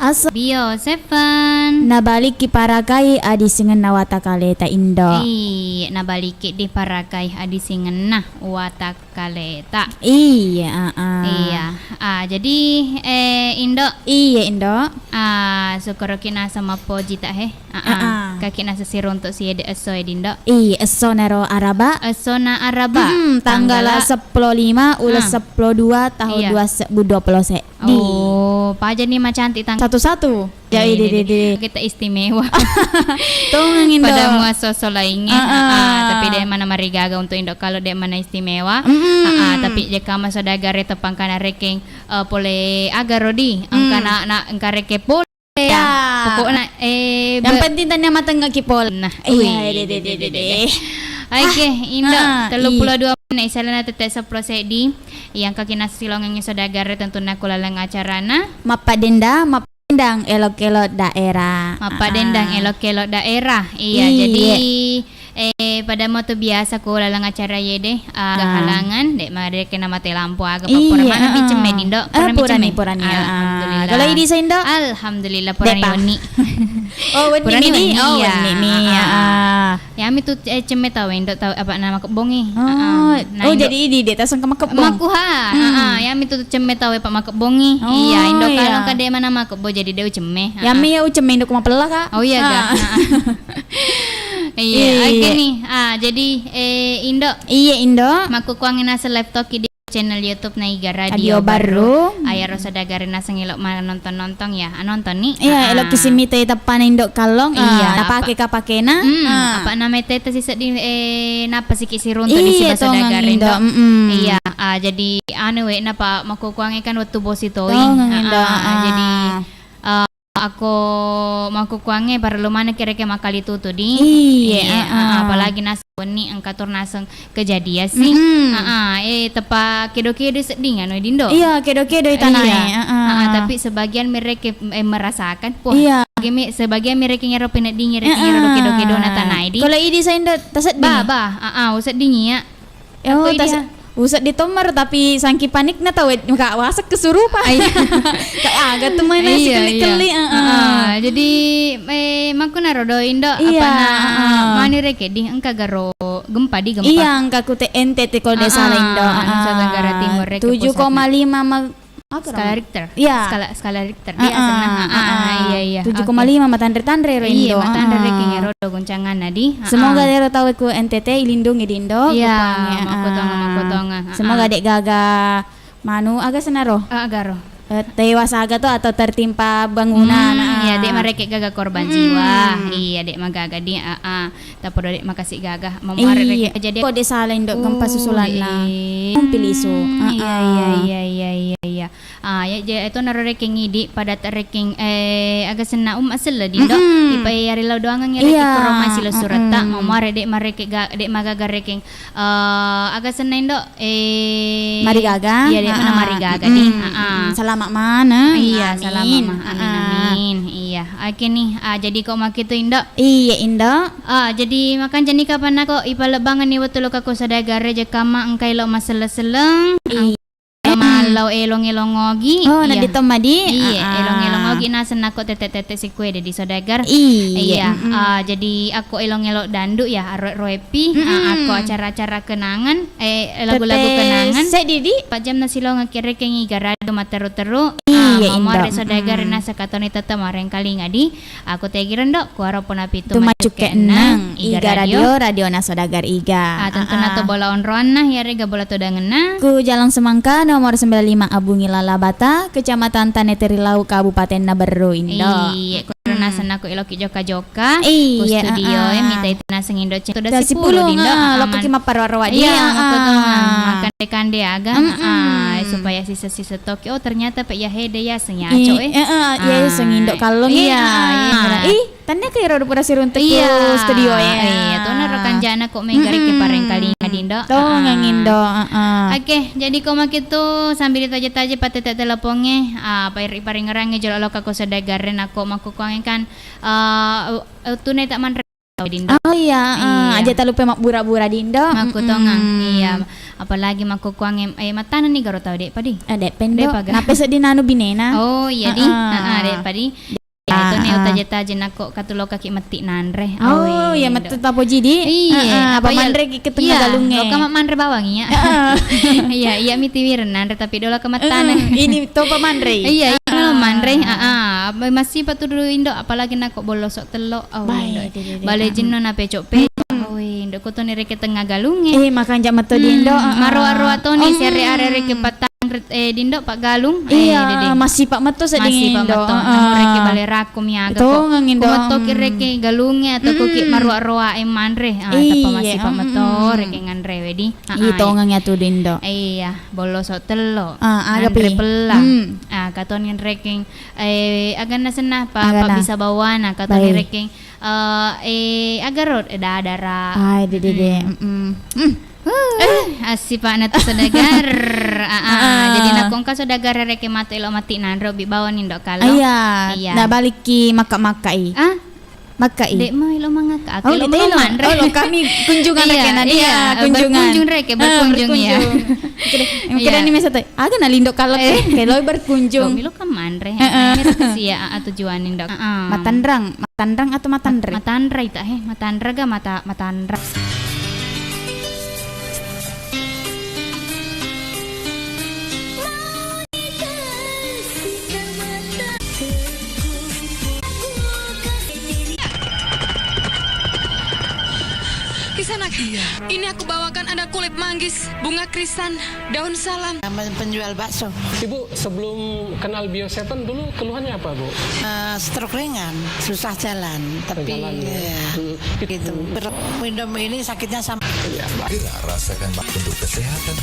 Asa Bio Seven. nabalik ki parakai adi singan nawata kaleta indo. Nabalik di parakai adi singan nah watak kaleta. Iya. Iya. Jadi Indo. Iya indo. Syukur kina sama poji tak he. Kaki nasa siro untuk si ede eso edindo. Iya eso nero araba. Esona Araba. Tanggal 15 ulas 12 tahun Iya. 2020 se. Oh, pa aja nih mah cantik tanggal. Satu-satu. Jadi Kita istimewa. Tong indo. Pada mua sosok lainnya. Tapi dia mana marigaga untuk Indo kalau dia mana istimewa. Tapi jika masa dagare tepang kana reking pole agarodi angkana na engkareke pole. Ya. Pokoknya Yang penting tanya matang kipol. Nah, Iya, Oke, Indo, 32 iya. menit isalana tetap seprosedi yang kaki nasi silongan sodagare tentu nak kulalang acarana. Mapandang elok-elok daerah. Dendang elok-elok daerah. Iya, Iya. jadi pada moto biasa ko lalang acara ye deh halangan dek mare kena mati lampu aga papor mana bicem Indo Purani. Alhamdulillah. Kalau ini saya Indo. Alhamdulillah purani Depa. oni. Oh, Purani ini. oni, Oh, iya. ini. Ya ami tuh ceme tahu Indo tahu apa nama kebongi. Oh, jadi ini dia tasang ke makebong. Makuha. Ya ami tuh ceme tahu pak makebongi. Oh, Iya Indo iya. kalau kade mana makebo jadi dia ceme. Ya mi ya ucem Indo kumapela Kak. Oh iya ga. Iya, oke nih. Jadi Indo Iya Indo. maku kuangin asa laptop di channel YouTube na Iga Radio baru. Ayah rosa dagarin nasa ngilok mana nonton nih. Iya, elok kisimite tapan Indo kalong. Iya, Napake kapakena. Apa nama tete sisa di napa sih kisi runtuh di Iya, sibasa dagarin Indo. do. Iya, jadi anu napa maku kuangin kan waktu bos itu. Indo. Jadi aku maku kuangin para lumana kira-kira makali tutu di. Iya. Apalagi nasa ni angkatur nasang kejadian sih. Tepa kedo-kedo sedih anu Dindo. Iya, kedo-kedo tanah. Iya. Tapi sebagian mereka merasakan wah. Iya. Sebagian mereka ngero penet dingin kedo-kedo na tanah di. Kalau ini saya Indo taset Usah dingin ya. Oh, Aku tas usah ditomar tapi sangki panik na tahu enggak wasak kesurupan. Kayak agak tuh mana sih keli. Jadi maku narodo Indo Iya. apa na mani reke di engka garo gempa. Iya, angka ku NTT kalau desa Indo. Nusa Tenggara Timur reke 7,5 skala Richter. Iya. Skala Richter dia sana. Iya. 7,5 matandre-tandre ro Iya, Indo. matandre reke ngero do goncangan nadi. Semoga dero tahu ku NTT ilindungi di Indo. Iya, makotonga. Semoga dek gaga manu agak senaro. Agaro. Tewas aga tuh atau tertimpa bangunan. Iya, dek mereka gaga korban jiwa. Iya, dek magaga dia. Tapi dek makasih gaga. Memare Iya. reke jadi Kok desa lain dok gempa susulan lah. Piliso. Iya. Ya itu naro reking ngidi pada reking agak sena asal lah dindo. Ipai yari lau doang ngere Iya. koroma silo surata. Memare dek mareke dek magaga reking agak sena indo Mari gaga. Iya, dek mana mari gaga di. Selamat mana? Iya, Amin. salam amin. Iya, oke nih. Jadi kok makitu Indo. Iya Indo. Jadi makan jani kapan ako ipalabangan ni watulog ako sa dagare je kama ang kailo masalang. Malau elong-elongogi. Oh, nanti tomadi. Iya, elong-elongogi nasan ako tete-tete si kue di sodagar. Iya. Jadi aku elong-elong dandu ya roepi. Aku acara-acara kenangan lagu-lagu kenangan. Saya Didi. 4 jam na sila nga kireking igarado materu-teru. Iya, Mamare Indo. sodagar na sa katoni tata mareng kali ngadi. Aku tegiran do kuaro po na pito Tumacuke nang Iga Radio Nasodagar Iga. Tentu na to bola onroan na yare ga bola to dangen na. Ku Jalan Semangka nomor 95 Abungi Lalabata, Kecamatan Tanetirilau, Kabupaten Nabarro Indo. Iya, kuno nasan ako iloki joka-joka. Iya, Ku studio ya minta itu nasang Indo cento da Dasi 10 pulong Indo. lo kima parwarwa Iya, dia. aku tuh kande-kande aga. Supaya sisa-sisa toki. Oh ternyata pak ya hede ya senyaco Iya, sengindo kalong. Iya. Tanda kayak rodo pura sirun teku Iya, studio ya. Iya, tuh na rekan jana kok megari ke pareng kali ngadindo. Tuh ngangindo. Oke, jadi kau makitu sambil ditaja-taja patete teleponnya, paring ngerang ngejol lo kako sadagaran aku maku kuangin kan tunai tak man Dindo. Oh iya, Iya. aja tak lupa mak bura-bura dindo. Maku tongang. Iya. Apalagi maku kuang matanan nih garo tau dek padi. Ada pendo. Dek paga. Nape sedina anu binena? Oh iya di. Dek padi. Ya itu nih Ah. utaja-taja nako katulo kaki mati nanre. Oh, ya matu tapo jadi. Iya, apa apa ya- mandre ke tengah galungnya. Lo kama manre bawang ya. Iya, iya miti wir nanre tapi dola kematan. Ini to pamandre. Iya, iya manre. Masih patu dulu Indo apalagi nak bolosok telok. Oh, Baik, Indo. Bale jenno na pecok-pecok. Oh, Indo ko to ni reke tengah galunge. Makan jam matu dindo. Maro-aro atoni sere are reke patang dindo pak galung. Iya, masih pak metu masih sedingin pak do. mato namu reke bale rakum ya Itu ngangindo. Kumato ki reke galunge atau kuki maru-aroa manre. Tapi masih pak mato reke nganre wedi. Itu ngangnya tu dindo. Iya, bolosok telo. Aga Nganre pi. pelang. Katon yang reking agan na senah pa Agana. bisa bawana katon yang Baik. reking agarot dadara. Ay, dede. Asi pa na to sadagar. Jadi nakong ka sadagar reke mato ilo mati nanro bi bawon indo kalo. Iya, Iya. na balik ki maka-makai. Makai. Dek mo ilo mga ka. Oh, Ilo dito mga ilo. manre. Oh, kami kunjungan reke na dia, kunjungan. Berkunjung reke, berkunjung ya. Kira ni mesa to. Aga na lindo kalot kelo Jung. berkunjung. Milo ka manre. Mira kasi tujuan indo. Matandrang atau matandre? Matandra ita matandra ga matandra. Kisanak, ini aku bawakan ada kulit manggis, bunga krisan, daun salam. Nama penjual bakso. Ibu sebelum kenal Bio7 dulu keluhannya apa Bu? Stroke ringan, susah jalan, tapi Jalan, ya. ya, gitu. Minum ini sakitnya sama. Segera rasakan untuk kesehatan.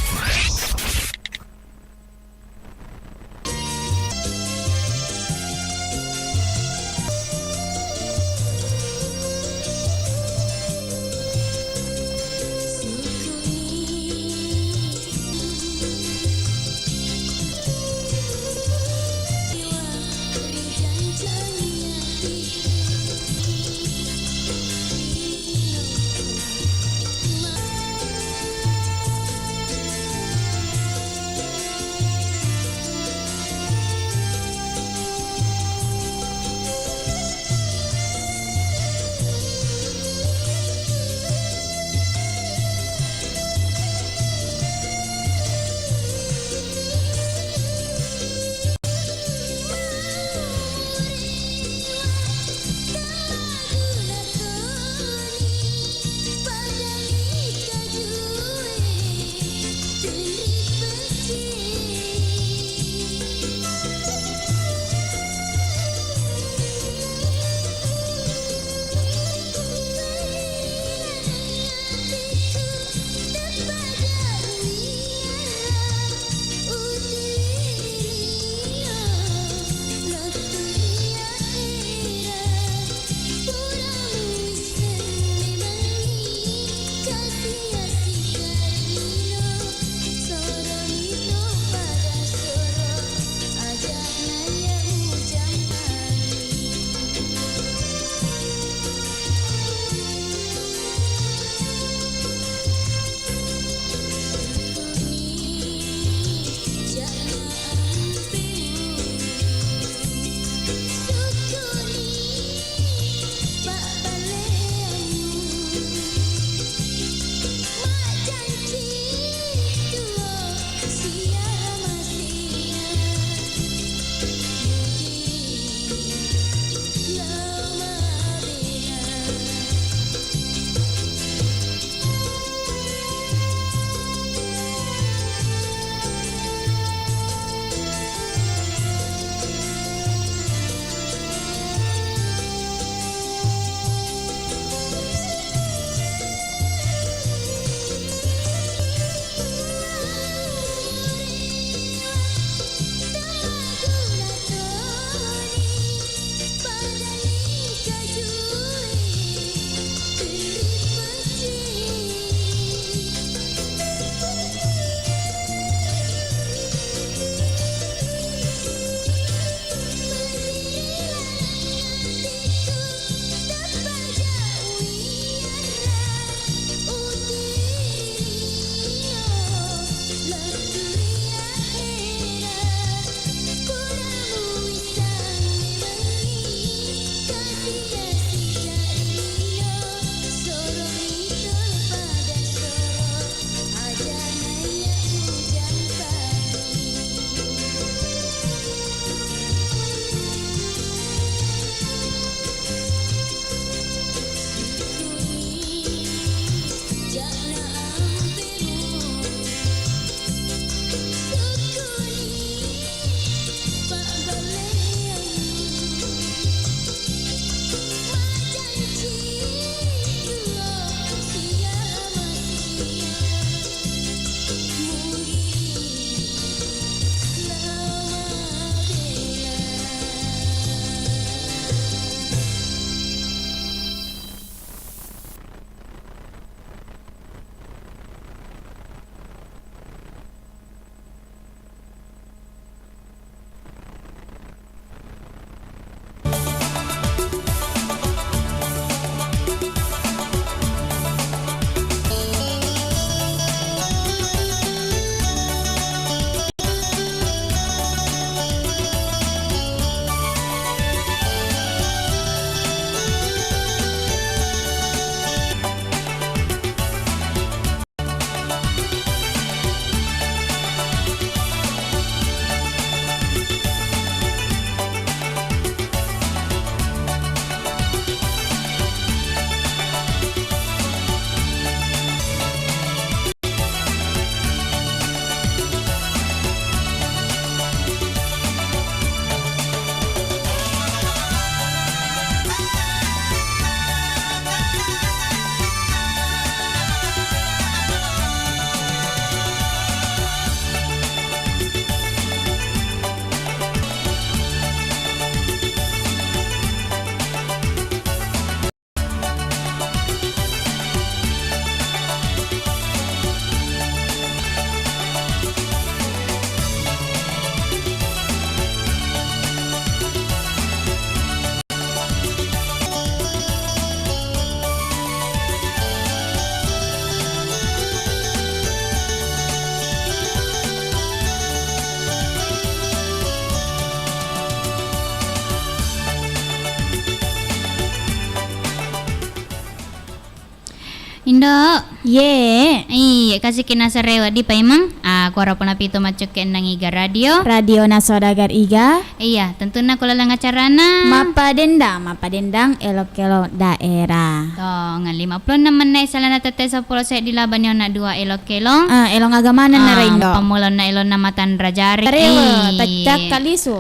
Indo. Ye. Iya, kasih kena serewa di paimang. Aku harap na pito macuk nang iga radio. Radio na Saudagar Iga. Iya, tentu na kula lang acarana. Mapa dendang elok-elok daerah. Toh, nga 50 naman na isa lang natatay sa pulo sa dilaban yung na 2 elok-elok. Elong agamanan na rin do. Pamulan na ilon na matan rajari. Tarewa, tacak kaliso.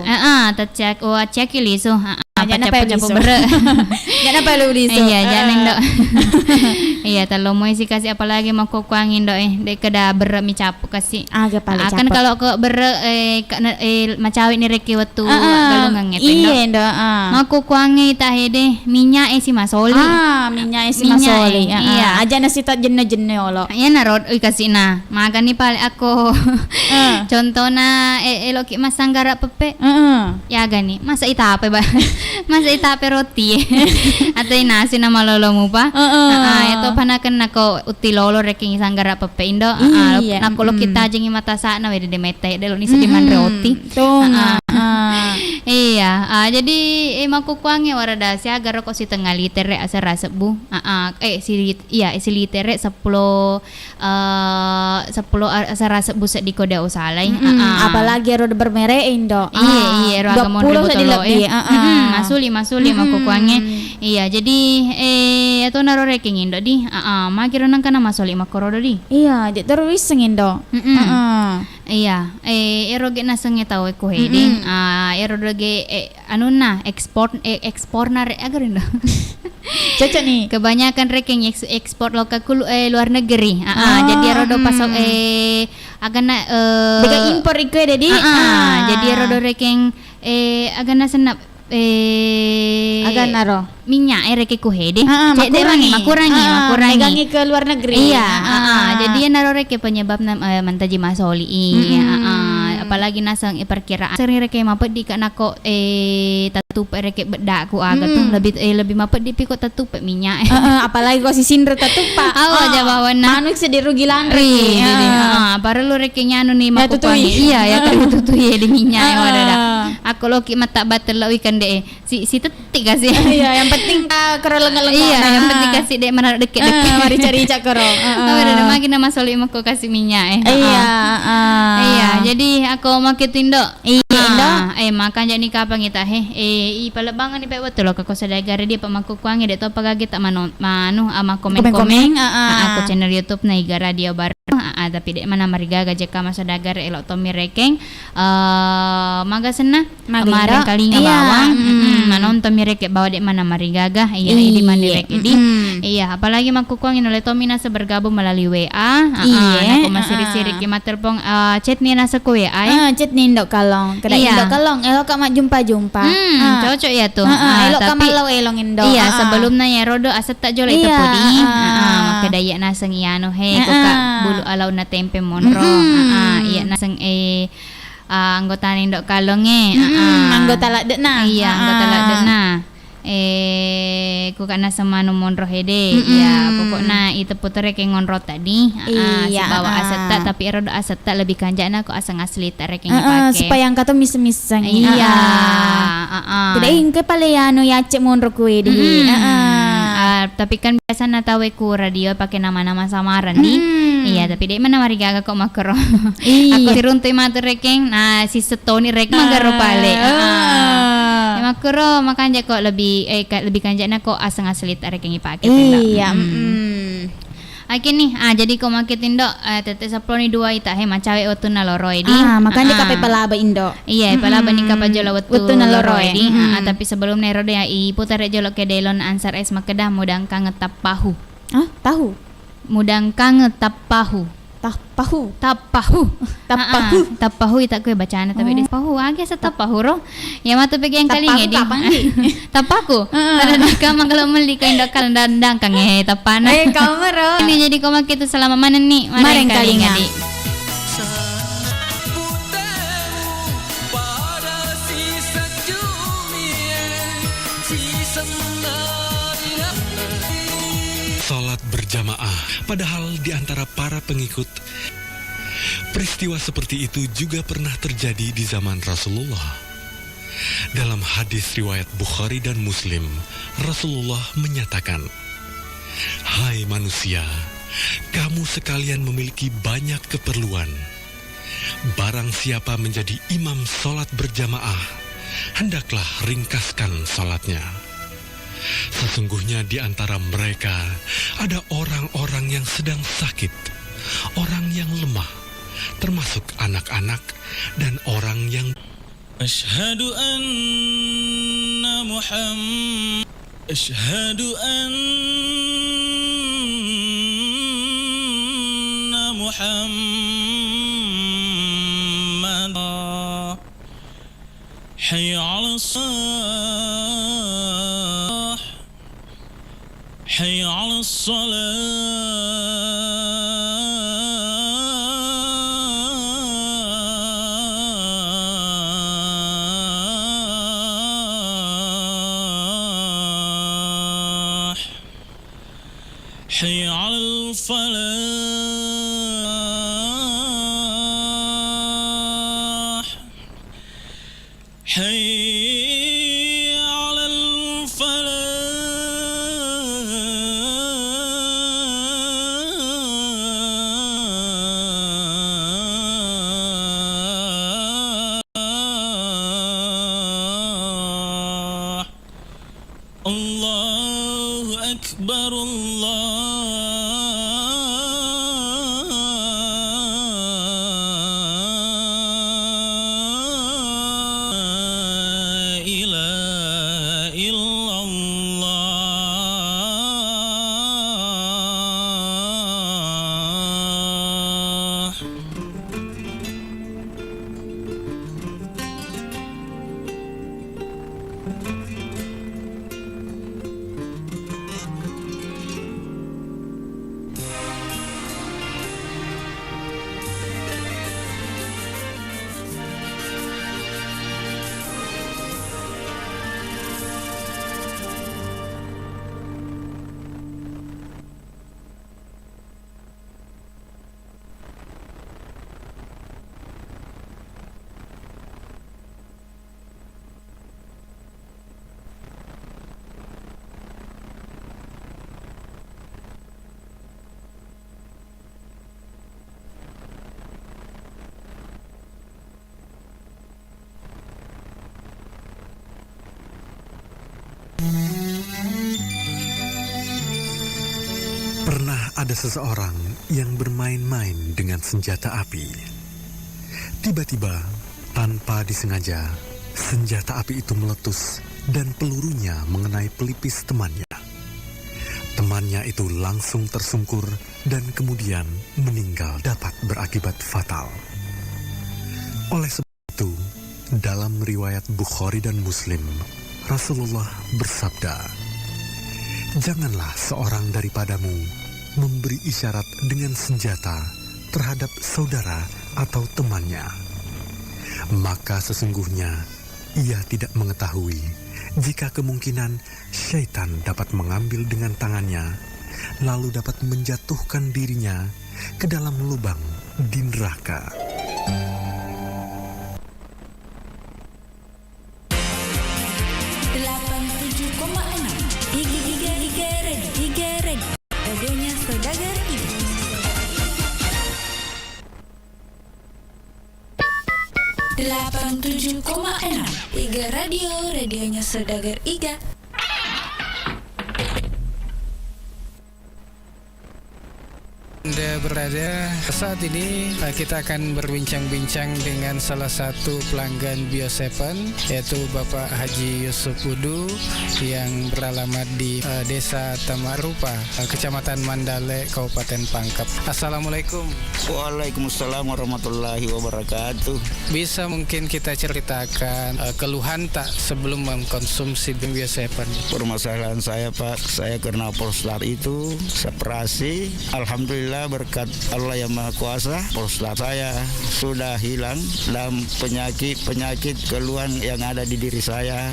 Tatsak o atsak iliso. Jangan apa Pacapo liso. bere. Jangan apa lu liso. Iya, jangan do. Iya, talo mo si kasih apalagi mau kukuangin do de kada bere mi capu kasih. Agak paling Akan kalau ke bere macawit ni reki waktu galungan ngeten do. Iya do. Mau kukuangi tahede minyak si masoli. Minyak isi masoli. Iya. Aja nasi tak jenne olo. Iya narod kasih na. Makan ni pale ako. Contohna elok masanggara pepe. Ya gani, masa itape ba? Masa itape roti. Atau nasi na malolo mo pa. Ito panakan nako utilolo reking sanggara pepe indo. Nako lo kita jengi mata sana wede de mete de lo ni sediman roti. Iya, jadi makukuangi warada si agar kok si tengah liter asa rasa bu. Si liter 10 asa rasa bu di koda usalay. Apalagi roda bermere indo. Iya, ro agak mau botolo. Masuli makukuangi. Iya, jadi itu naro reking indo di. Magiro nang kana masuli makorodo di. Iya, jadi terus indo. Iya, eroge na sange tahu ko heding. Eroge ekspor na agar indo. Cocok nih. Kebanyakan reking ekspor lokal luar negeri. Jadi erodo pasok agana Bega impor iko dedi. Jadi erodo reking agana senap agana ro. Minyak reke ku hede. Makurangi. Megangi ke luar negeri. Iya, jadi naro reke penyebab mantaji masoli. Apalagi nasang perkiraan sering reke mapet di kana ko tatup reke beda ku aga tuh lebih mapet di piko tatup minyak. Apalagi kok si sindro tatupa. Aja bawana. Manuk sedih rugi landri. Baru lu reke nyanu nih makukuangi. Iya, ya tutui di minyak wadada. Aku loki mata batel lo ikan de si tetik kasih. Iya, yang penting kero lenga-lenga. Iya, yang penting kasih dek mana deket-deket. Mari cari cak kero. Ada makin nama soli aku kasih minyak. Iya, jadi aku makin do. Iya, makan jadi kapan kita palabangan ni betul lo kako sadagar dia pamaku kuangi dek to pagagi tak manu ama komen-komen. Aku channel YouTube na Iga Radio baru. Tapi dek mana marigaga jeka masadagar elok to mirekeng. Magasena kemarin kali ngabawang. Manonton mireke bawa dek mana marigaga. Iya, di mana reke di. Iya, apalagi makukuangin oleh Tomina bergabung melalui WA. Aku masih siri kimat telepon chat ni nasa ku WA. Chat ni indok kalong. Kada indok kalong. Elok kak mak jumpa. Cocok ya tuh. Elok kak Tapi malau elong indok. iya, sebelumnya ya rodo aset tak jolek tepudi. Maka daya naseng iano kok bulu alau na tempe monro. Iya naseng anggota indok kalonge. Anggota lakdek na. Iya, anggota lakdek na. Ku kana sama monro hede. Ya, pokoknya itu putere ke ngonro tadi. Si bawa aset tak tapi rodo aset tak lebih kanjana kok asang asli tak reke ngipake. Supaya yang kata miseng-miseng. Iya. Tidak ingke paleyano ya cek monro kue di. Tapi kan biasa natawe ku radio pakai nama-nama samaran nih. Iya, tapi dia mana marigaga kok makro. Aku sirunti matur rekeng. Nah, si setoni rek magaro pale. Makro makanya kok lebih kanjana kok asang asli tak rekeng ipake. Iya. Akin nih, jadi kau makitin do, tete saploni 2 ita he macawe waktu naloroi di. Makanya kape palaba indo. Iya, palaba ning kapajola waktu naloroi. Tapi sebelum nerode ya iputar jolo ke delon ansar es makedah mudang kangetap pahu. Tahu. Mudang kangetap pahu. Pahu. Tapahu. Tapahu ita ko bacaan tapi di pahu age sa tapahu ro. Ya matu pegeng kali ngedi. Tapaku. Tada ka mangalo meli ka indak kal dandang kang tapana. Kau mero. Ini jadi kau makitu selama mana nih? Mareng kali ngedi. Salat berjamaah, padahal di antara para pengikut, peristiwa seperti itu juga pernah terjadi di zaman Rasulullah. Dalam hadis riwayat Bukhari dan Muslim, Rasulullah menyatakan, Hai manusia, kamu sekalian memiliki banyak keperluan. Barang siapa menjadi imam sholat berjamaah, hendaklah ringkaskan sholatnya. Sesungguhnya di antara mereka ada orang-orang yang sedang sakit, orang yang lemah, termasuk anak-anak dan orang yang Asyhadu anna Muhammad Asyhadu anna Muhammad Hayya 'alas salah Hayya 'alas salah حي على الفلاح حي على الفلاح الله أكبر Pernah ada seseorang yang bermain-main dengan senjata api. Tiba-tiba, tanpa disengaja, senjata api itu meletus dan pelurunya mengenai pelipis temannya. Temannya itu langsung tersungkur dan kemudian meninggal, dapat berakibat fatal. Oleh sebab itu, dalam riwayat Bukhari dan Muslim, Rasulullah bersabda, "Janganlah seorang daripadamu memberi isyarat dengan senjata terhadap saudara atau temannya. Maka sesungguhnya ia tidak mengetahui jika kemungkinan syaitan dapat mengambil dengan tangannya, lalu dapat menjatuhkan dirinya ke dalam lubang di neraka." Radionya Saudagar Iga. 87,6 Iga Radio, radionya Saudagar Iga. Anda berada saat ini, kita akan berbincang-bincang dengan salah satu pelanggan Bio7, yaitu Bapak Haji Yusuf Udu yang beralamat di Desa Tamarupa, Kecamatan Mandale, Kabupaten Pangkep. Assalamualaikum. Waalaikumsalam warahmatullahi wabarakatuh. Bisa mungkin kita ceritakan keluhan tak sebelum mengkonsumsi Bio7? Permasalahan saya, Pak, saya kena prostat itu, separasi. Alhamdulillah alhamdulillah berkat Allah yang Maha Kuasa, prostat saya sudah hilang dan penyakit keluhan yang ada di diri saya.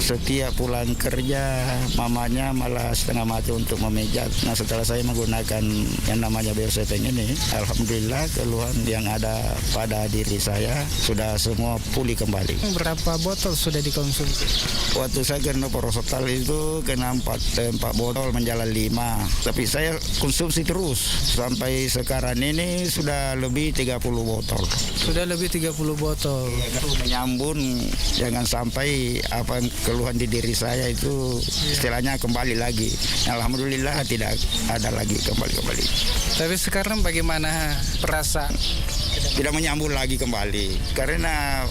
Setiap pulang kerja, mamanya malah setengah mati untuk memijat. Nah, setelah saya menggunakan yang namanya Biosepen ini, alhamdulillah keluhan yang ada pada diri saya sudah semua pulih kembali. Berapa botol sudah dikonsumsi? Waktu saya kena prostat itu kena 4 botol menjalan 5. Tapi saya konsumsi terus sampai sekarang ini sudah lebih 30 botol. Sudah lebih 30 botol. Menyambung jangan sampai apa keluhan di diri saya itu istilahnya kembali lagi. Alhamdulillah tidak ada lagi kembali. Tapi sekarang bagaimana perasaan? Tidak menyambung lagi kembali karena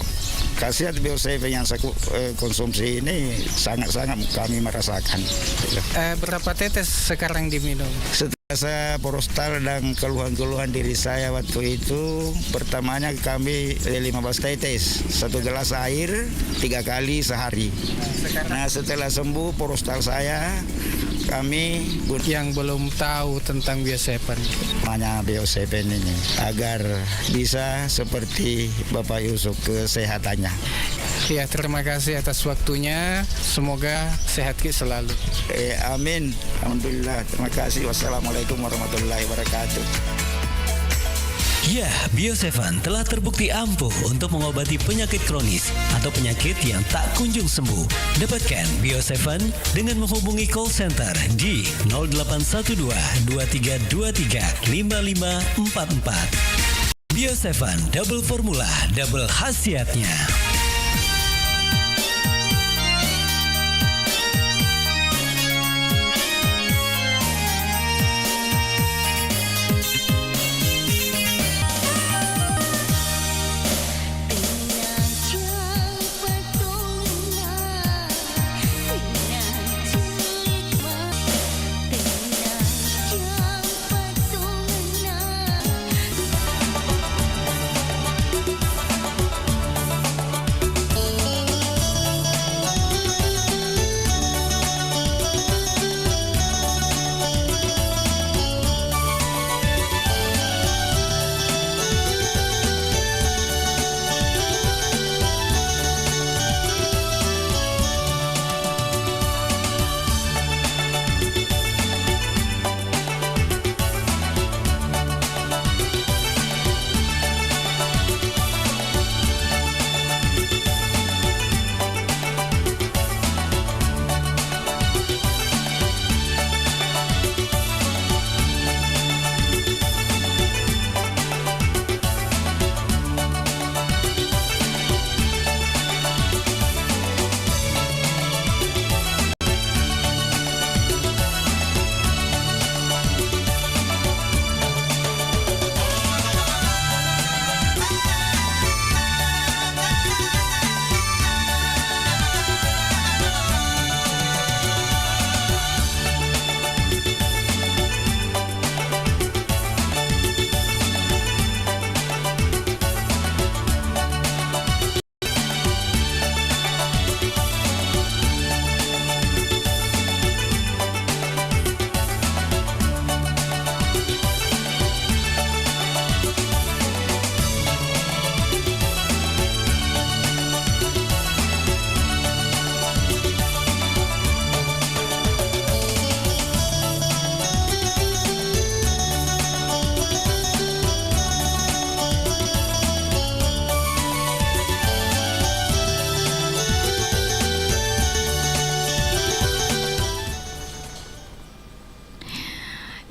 khasiat Biosepen yang saya konsumsi ini sangat-sangat kami merasakan. Berapa tetes sekarang diminum? Setelah saya prostat dan keluhan-keluhan diri saya waktu itu, pertamanya kami 15 tetes, 1 gelas air 3 kali sehari. Nah, setelah sembuh prostat saya, kami yang belum tahu tentang Biosepen, namanya Biosepen ini agar bisa seperti Bapak Yusuf kesehatannya. Ya, terima kasih atas waktunya. Semoga sehat selalu. Amin. Alhamdulillah. Terima kasih. Wassalamualaikum warahmatullahi wabarakatuh. Ya, Biosepen telah terbukti ampuh untuk mengobati penyakit kronis atau penyakit yang tak kunjung sembuh. Dapatkan Biosepen dengan menghubungi call center di 0812 2323 5544. Biosepen double formula, double khasiatnya.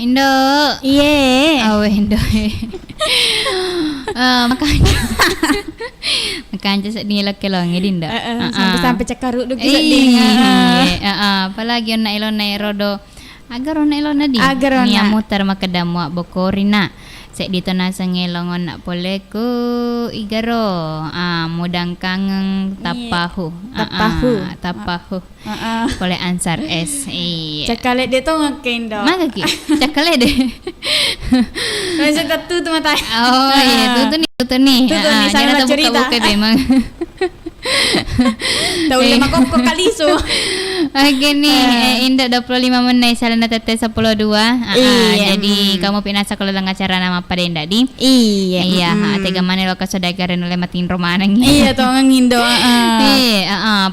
Indo. Iya. Oh, Indo. Makanya sedih lagi lo ngedin dah. Sampai cekaru dulu sedih. Apalagi na ilon na rodo. Agar ona ilon na di. Agar ona. Nia mutar makadamu bokorina. Sek dito na sa ngelongon na pole ko igaro. Mudang kangen tapahu. Tapahu. Pole ansar S. Cakalet dia tu ngakin dah. Mana ki? Cakalet deh. Macam tu mata. Oh iya, tu nih. Sana cerita. Buka memang. Tahu lima kok kaliso. Oke nih, Indah 25 menit Salana Tete 10.2. Iya. Jadi kamu pinasa kalau dengan acara nama pada Indah di. Iya. Iya, tega mana lo kasodagaran oleh matiin romanang. Iya, to ngindo.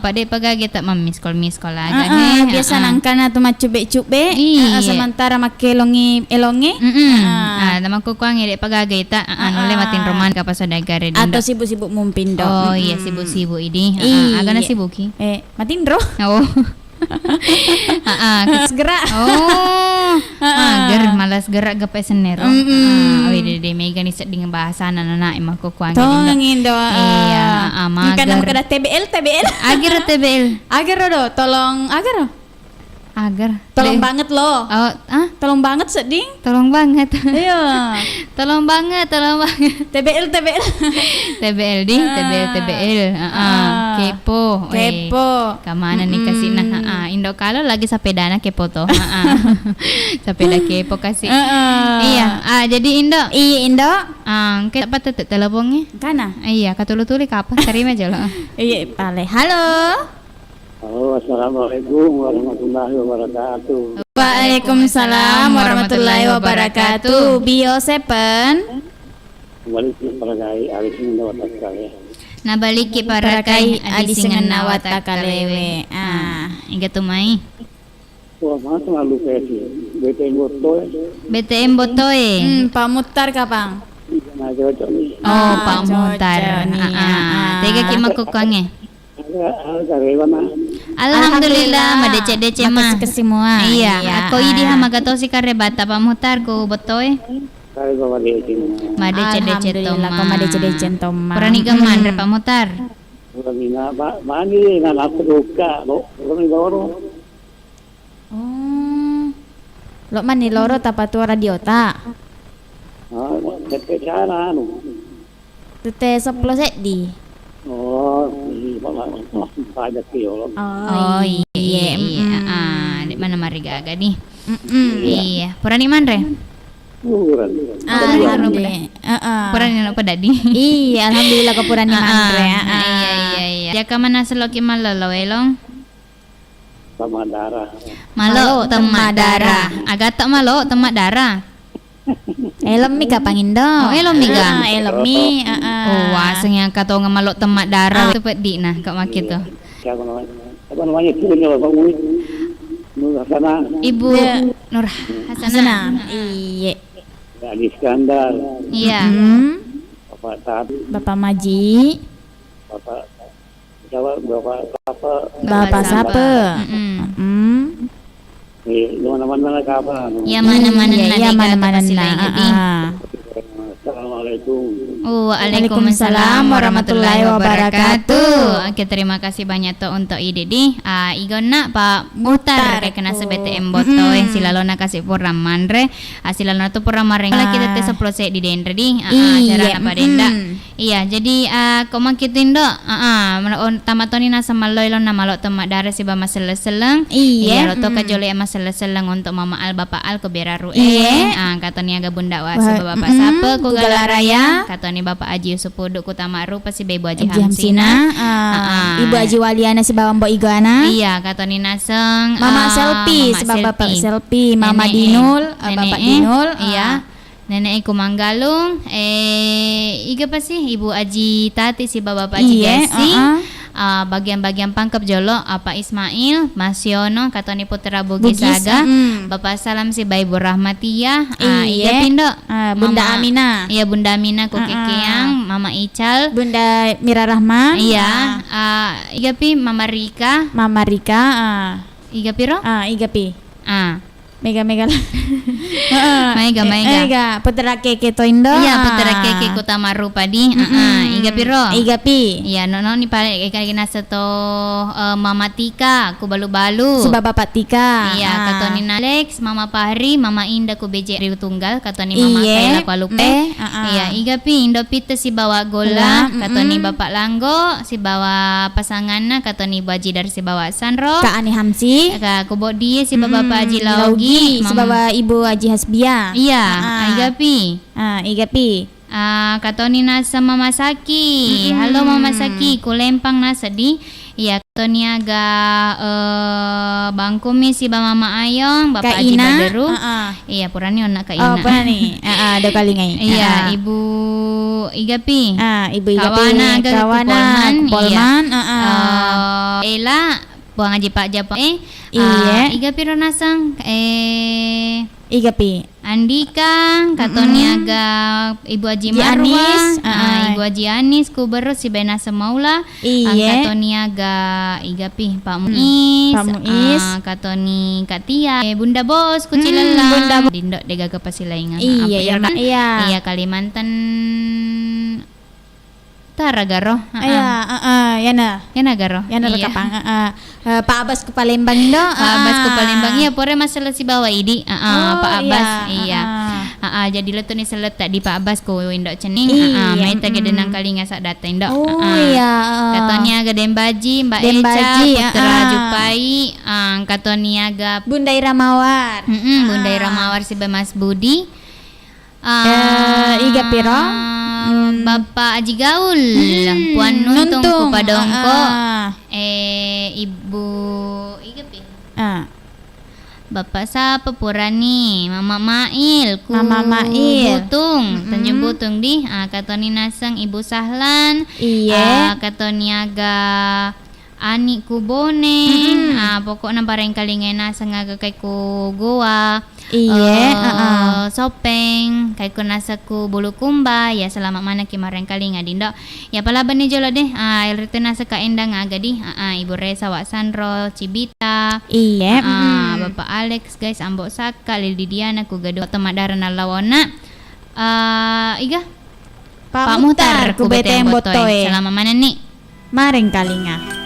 Pak de pagagi tak miss call agak Biasa nangkana tu macube-cube. Iya. Sementara make elongi. Nama ko kuang ide pagagay ta oleh matiin roman ka pasodagaran. Atau sibuk-sibuk mumpin do. Oh iya sibuk-sibuk ini. Agak na sibuki. Matindro. Oh. Segera. Malas gerak gapai senero. De mega ni seding bahasa nana emang ko kuang Tongin do. Iya, mager. Kan kada TBL. Agar do, tolong agar. Tolong banget lo. Tolong banget seding. Tolong banget. Iya. Tolong banget. TBL. TBL. Kepo. Kamana nih kasih Indo kalau lagi sepedana kepo toh. Sepeda kepo kasih. Iya. Jadi Indo. Iya Indo. Kayak apa tuh teleponnya? Kana. Iya, katulu-tuli kapan terima aja lo. Iya, pale. Halo. Halo, assalamualaikum warahmatullahi wabarakatuh. Waalaikumsalam warahmatullahi wabarakatuh. Bio 7. Kembali paragai alisin nawata kalewe. Nabalik ki parakai adisingan nawata kalewe. Inga tumai. Wah, mas malu pesi. BTM botoy. Pamutar kapang. Nah, cocok nih. Oh, pamutar. Tega ki makukange. Alhamdulillah, madece mah. Makasih semua. Iya, aku idi hamagato si karebata pamutar ko botoy. Kali bawa dece. Madece Alhamdulillah, kau madece toma. Kurani gaman re pamutar. Kurani na mani na lapruka, kurani loro. Lo mani loro tapatua radio ta. Tete cara anu. Tete 10 di. Oh, pajak yo. Oh iya. Di mana marigaga nih? Iya, purani manre. Alhamdulillah. Purani apa tadi? Iya, alhamdulillah kau purani manre. Iya. Jaka mana seloki malolo elong? Tamadara. Malo tamadara. Agak tak malo tamadara. Elom mi kapangindo. Oh, elom mi ga. Elom mi. Oh, aseng yang kata orang malok temak darah tu pedi nah kak makit tu. Siapa namanya ibunya Pak Mui? Nur Hasanah. Ibu Nur Hasanah. Iya. Ali Iskandar. Iya. Bapak Tabi. Bapak Maji. Bapak apa? Bapak siapa? Mana-mana kapan? Ya mana-mana Assalamualaikum. Waalaikumsalam warahmatullahi wabarakatuh. Oke, terima kasih banyak tuh untuk ide di. Igona Pak Mutar kena BTM botoy silalona kasih pura manre. Silalona tuh pura mareng lah kita tes proses di dendre di. Acara apa denda. Iya, jadi komang kitin do. Tamatoni nasa maloy lo na malok temak darah si bama seleng. Iya, lo to kajole emas seleng untuk mama al bapak al keberaru. Katoni aga bunda wa si bapak sapa ku galaraya. Katoni bapak Aji Yusuf Uduk ku tamaru pasi Ibu Aji Hamsina. Ibu Aji Waliana si bawa mbok Igana. Iya, katoni naseng. Mama Selfie si bapak Selfie. Mama Dinul, bapak Dinul. Iya. Nenek ku Manggalung. Iga pa sih Ibu Aji Tati si bapak Aji Gesi. Bagian-bagian pangkep jolo apa Ismail, Mas Yono, katoni putra Bugis Saga, Bapak Salam si Ibu Rahmatiyah, iya pindo, Bunda Amina, iya Bunda Amina ku Kekeang, Mama Ical, Bunda Mira Rahman, iya, iga pi Mama Rika, iga piro, iga pi, Mega Mega putra keke to Indo. Iya, putra keke ku tamaru padi. Iga piro? Iga pi. Iya, no ni pare kagina sato Mama Tika ku balu-balu. Si Bapak Tika. Iya, katoni Alex, Mama Pahri, Mama Indah ku BJ Riu Tunggal, katoni Mama Kaila ku Lupe. Iya, iga pi Indo pite si bawa gola, katoni Bapak Langgo, si bawa pasanganna katoni Baji dari si bawa Sanro. Kak Ani Hamsi. Kak ku dia si Bapak Haji Laugi. Si bawa Ibu Haji Hasbia. Iya, Igapi. Igapi. Katoni nasa Mama Saki. Halo Mama Saki, kulempang nasa di Iya, Toniaga Bang Kumis si Mama Ayong, Bapak Kak Haji Ina, Baderu. Iya, purani ona Kak Ina. Oh, purani. Ada kali ngai. Iya, Ibu Igapi. Ibu Igapi. Kawana Kawana Polman. Ela Buang Haji Pak Japang. Iya. Igapi Ronasang. Igapi. Andika, Katoniaga Ibu Haji Marwah, Ibu Haji Anis, Kuberus si Bena Semaula, Katoniaga Igapi Pak Muiz, Katoni Katia, Bunda Bos, Kucilala, Bunda Dindok Dega Kepasilaingan. Iya Kalimantan Taragaro. Yana Garo. Yana Rekapang. Pak Abbas ke Palembang do. Pak Abbas ke Palembang iya pore masalah si bawa idi. Pak Abbas iya. Jadi lo tuh nih selet di Pak Abbas ko indok cening. Meta gede nang kali ngasak data indok. Katonia ga Dembaji, Mbak Eca, Putra Jupai, Katonia ga Bunda Ira Mawar. Bunda Ira Mawar si Mas Budi. Iga Piro. Bapak Aji Gaul, Puan Nuntung Kupadongko, Ibu Igapi, Bapak Sapa Purani, Mama Mail, Butung, Tanjung Butung di, Katoni Naseng, Ibu Sahlan, Katoniaga Ani Kubone, pokoknya bareng kali ngena sengaga kayak ku goa, sopeng, kayak ku nasaku bulu kumba, ya selamat mana kimareng kali ngadindo, ya pala bani jolo deh, ilrite nasa kaendang agadi, Ibu Reza Waksandro, Cibita, Bapak Alex guys, Ambok Saka, Lili Diana, ku gado Tomadara Nalawona, Iga, Pak Muhtar, ku beteng botoy, selamat mana nih, mareng kalinga.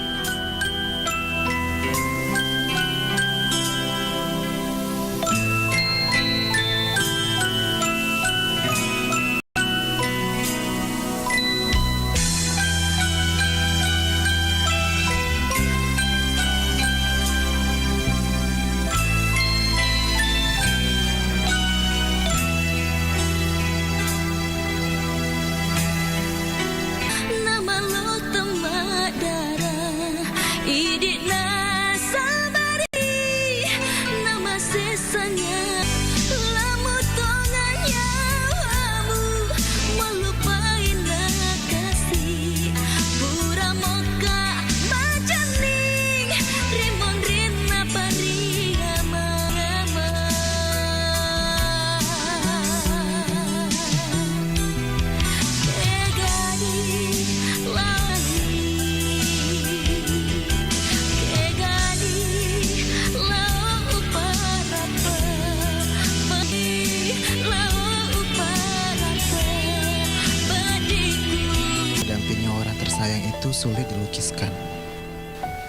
Sulit dilukiskan.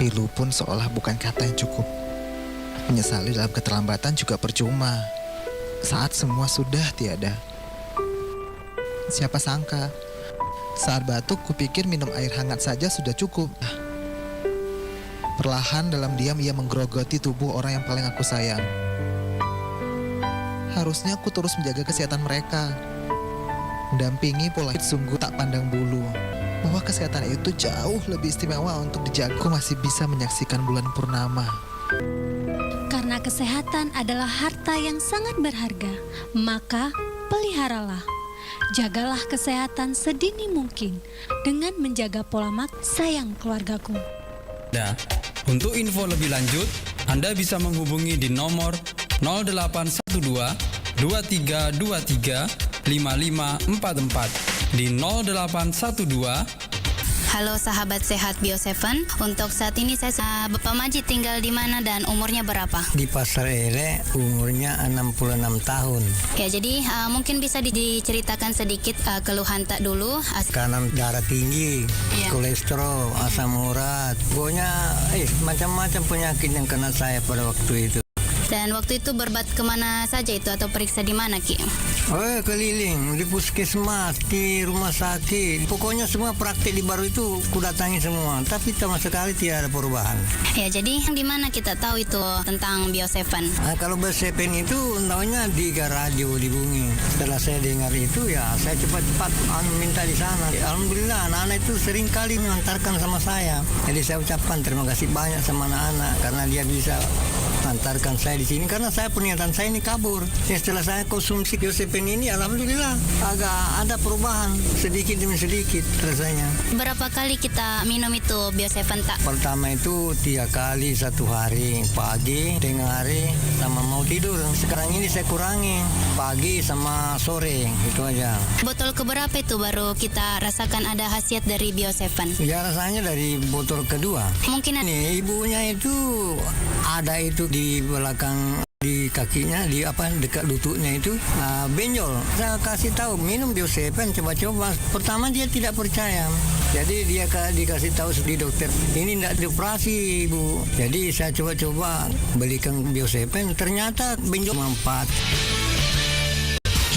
Pilu pun seolah bukan kata yang cukup. Menyesali dalam keterlambatan juga percuma saat semua sudah tiada. Siapa sangka saat batuk kupikir minum air hangat saja sudah cukup. Perlahan dalam diam ia menggerogoti tubuh orang yang paling aku sayang. Harusnya aku terus menjaga kesehatan mereka, mendampingi pola hidup sungguh tak pandang bulu. Bahwa kesehatan itu jauh lebih istimewa untuk dijaga. Aku masih bisa menyaksikan bulan purnama. Karena kesehatan adalah harta yang sangat berharga, maka peliharalah. Jagalah kesehatan sedini mungkin dengan menjaga pola makan. Sayang keluargaku. Untuk info lebih lanjut, Anda bisa menghubungi di nomor 0812 2323 5544 di 0812. Halo sahabat sehat Bio7, untuk saat ini saya Bapak Majid tinggal di mana dan umurnya berapa? Di Pasar Ele, umurnya 66 tahun. Ya, jadi mungkin bisa diceritakan sedikit keluhan tak dulu. Tekanan darah tinggi, kolesterol, asam urat, pokoknya macam-macam penyakit yang kena saya pada waktu itu. Dan waktu itu berobat kemana saja itu atau periksa di mana Ki? Oh, keliling di puskesmas, di rumah sakit. Pokoknya semua praktik di Baru itu kudatangi semua, tapi sama sekali tidak ada perubahan. Ya, jadi di mana kita tahu itu tentang Bio7? Nah, kalau Bio7 itu tahunya di radio di Bungi. Setelah saya dengar itu ya saya cepat-cepat minta di sana. Alhamdulillah anak-anak itu sering kali mengantarkan sama saya. Jadi saya ucapkan terima kasih banyak sama anak-anak karena dia bisa antarkan saya di sini karena saya pernyataan saya ini kabur. Ya, setelah saya konsumsi Bio7 ini alhamdulillah agak ada perubahan sedikit demi sedikit rasanya. Berapa kali kita minum itu Bio7 tak? Pertama itu 3 kali satu hari, pagi, tengah hari, sama mau tidur. Sekarang ini saya kurangi pagi sama sore, itu aja. Botol keberapa itu baru kita rasakan ada khasiat dari Bio7? Ya rasanya dari botol kedua. Mungkin nih ibunya itu ada itu di belakang di kakinya di dekat lututnya itu benjol. Saya kasih tahu minum Bio7 coba-coba. Pertama dia tidak percaya. Jadi dia dikasih tahu di dokter ini tidak dioperasi ibu. Jadi saya coba-coba belikan Bio7 ternyata benjol manfaat.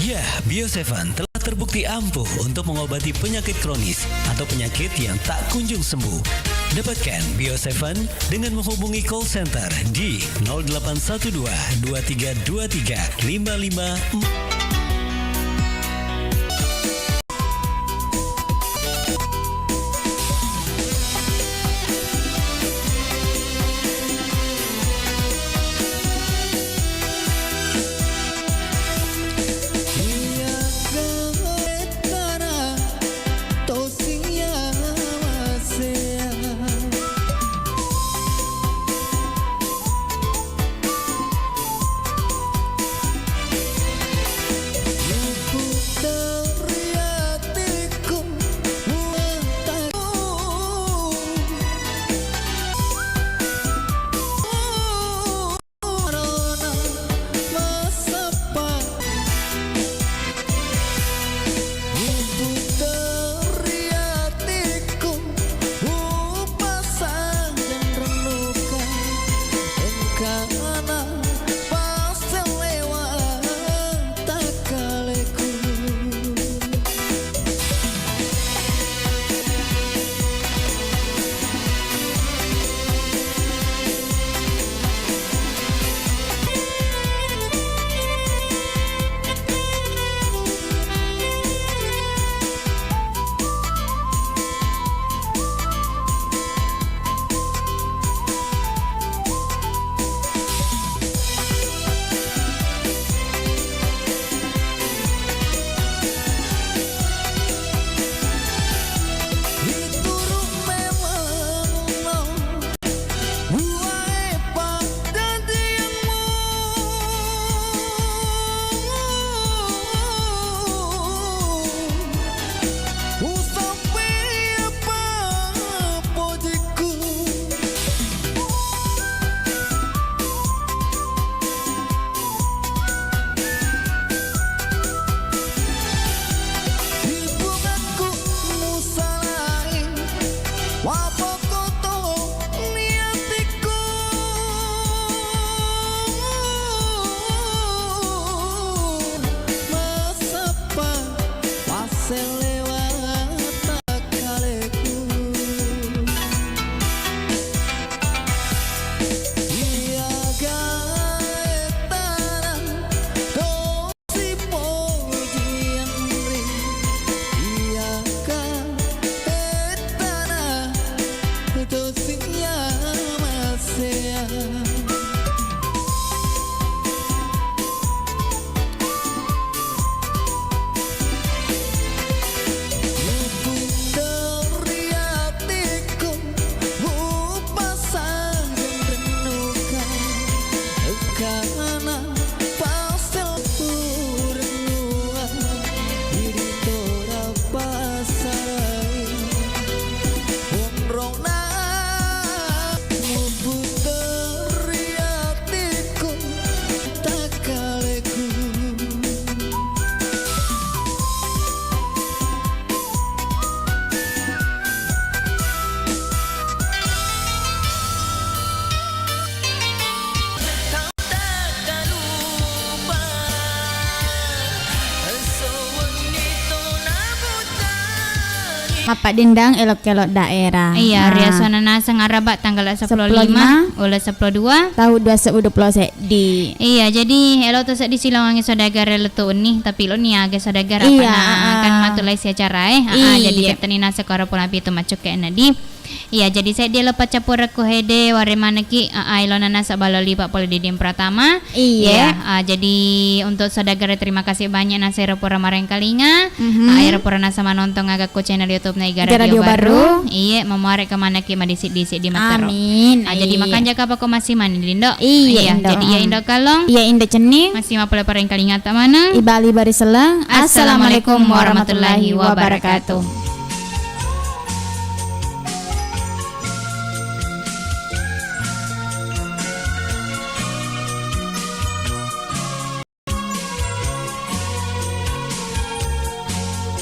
Ya, Bio7 telah terbukti ampuh untuk mengobati penyakit kronis atau penyakit yang tak kunjung sembuh. Dapatkan Bio7 dengan menghubungi call center di 0812 2323 55. Mapak dindang elok-elok daerah. Iya, riasana nasa ngarabat tanggal 15 oleh 12 tahun 2020 di. Iya, jadi elok tu di Silangangi saudagar letu ni, tapi lo ni agak saudagar apa kan matulai si acara jadi kita ni nasa korapun api tu macuk ke nadi. Iya, jadi saya dia lepas capur aku hede ware mana ki ilona nasa baloli Pak Poli Didim Pratama. Iya. Jadi untuk saudagar terima kasih banyak nasa aeropora mareng kalinga. Aeropora nasa menonton agak ku channel YouTube na Iga Radio Baru. Iya, memuarek ke mana ki madisik-disik di Matero. Amin. Jadi makan jaka apa ko masih mani Lindo. Iya, jadi ya Indo Kalong. Iya, Indo Cening. Masih mapole pareng kalinga tak mana. Ibali Bariselang. Assalamualaikum warahmatullahi wabarakatuh.